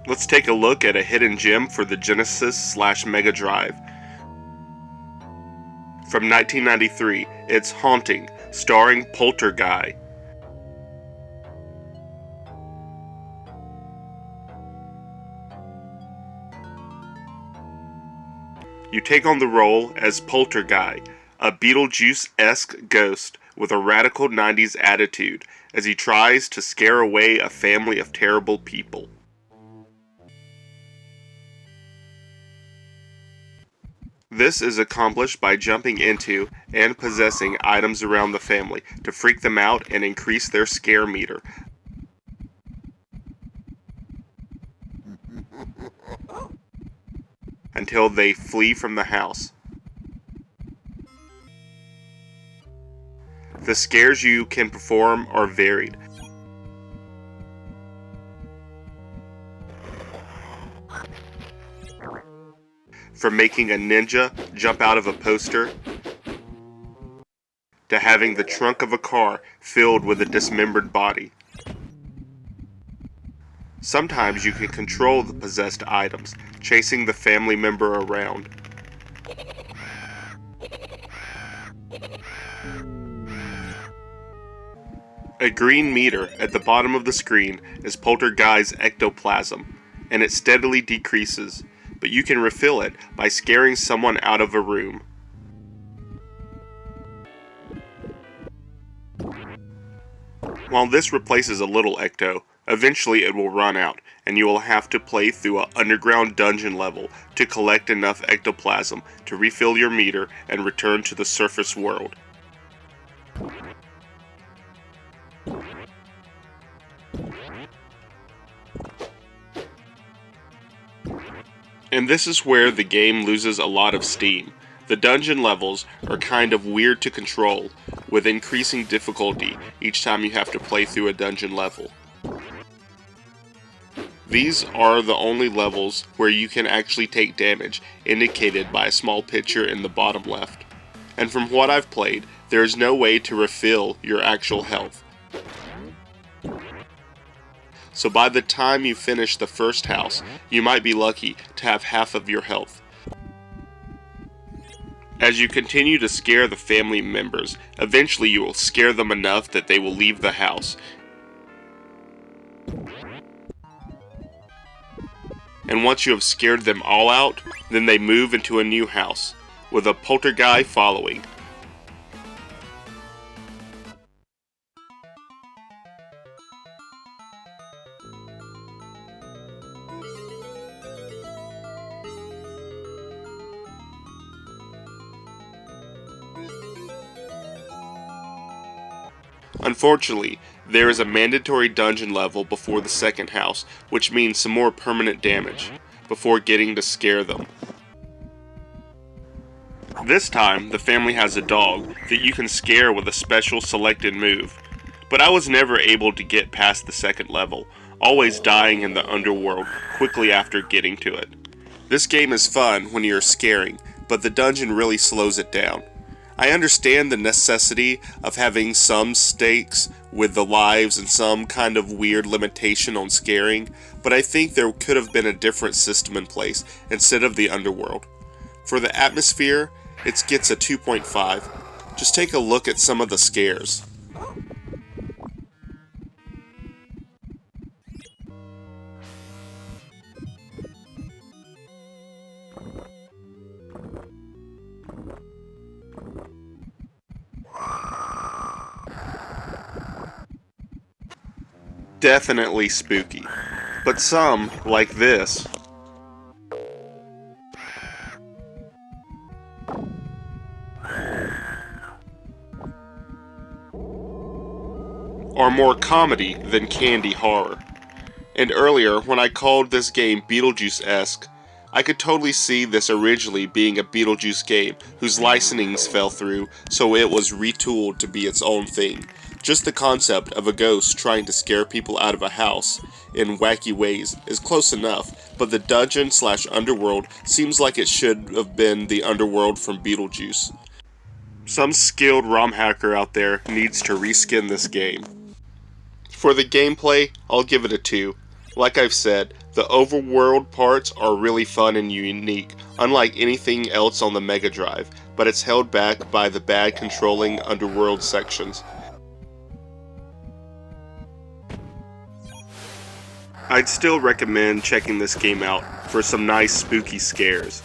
Let's take a look at a hidden gem for the Genesis/Mega Drive. From 1993, it's Haunting Starring Polterguy. You take on the role as Polterguy, a Beetlejuice-esque ghost with a radical 90s attitude as he tries to scare away a family of terrible people. This is accomplished by jumping into and possessing items around the family to freak them out and increase their scare meter. Until they flee from the house. The scares you can perform are varied. From making a ninja jump out of a poster, to having the trunk of a car filled with a dismembered body. Sometimes you can control the possessed items, chasing the family member around. A green meter at the bottom of the screen is Polterguy's ectoplasm, and it steadily decreases, but you can refill it by scaring someone out of a room. While this replaces a little ecto, eventually it will run out, and you will have to play through an underground dungeon level to collect enough ectoplasm to refill your meter and return to the surface world. And this is where the game loses a lot of steam. The dungeon levels are kind of weird to control, with increasing difficulty each time you have to play through a dungeon level. These are the only levels where you can actually take damage, indicated by a small picture in the bottom left. And from what I've played, there is no way to refill your actual health. So by the time you finish the first house, you might be lucky to have half of your health. As you continue to scare the family members, eventually you will scare them enough that they will leave the house. And once you have scared them all out, then they move into a new house, with a polterguy following. Unfortunately, there is a mandatory dungeon level before the second house, which means some more permanent damage, before getting to scare them. This time, the family has a dog that you can scare with a special selected move, but I was never able to get past the second level, always dying in the underworld quickly after getting to it. This game is fun when you're scaring, but the dungeon really slows it down. I understand the necessity of having some stakes with the lives and some kind of weird limitation on scaring, but I think there could have been a different system in place instead of the underworld. For the atmosphere, it gets a 2.5. Just take a look at some of the scares. Definitely spooky, but some, like this, are more comedy than candy horror. And earlier, when I called this game Beetlejuice-esque, I could totally see this originally being a Beetlejuice game whose licensings fell through, so it was retooled to be its own thing. Just the concept of a ghost trying to scare people out of a house in wacky ways is close enough, but the dungeon/underworld seems like it should have been the underworld from Beetlejuice. Some skilled ROM hacker out there needs to reskin this game. For the gameplay, I'll give it a 2. Like I've said, The overworld parts are really fun and unique, unlike anything else on the Mega Drive, but it's held back by the bad controlling underworld sections. I'd still recommend checking this game out for some nice spooky scares.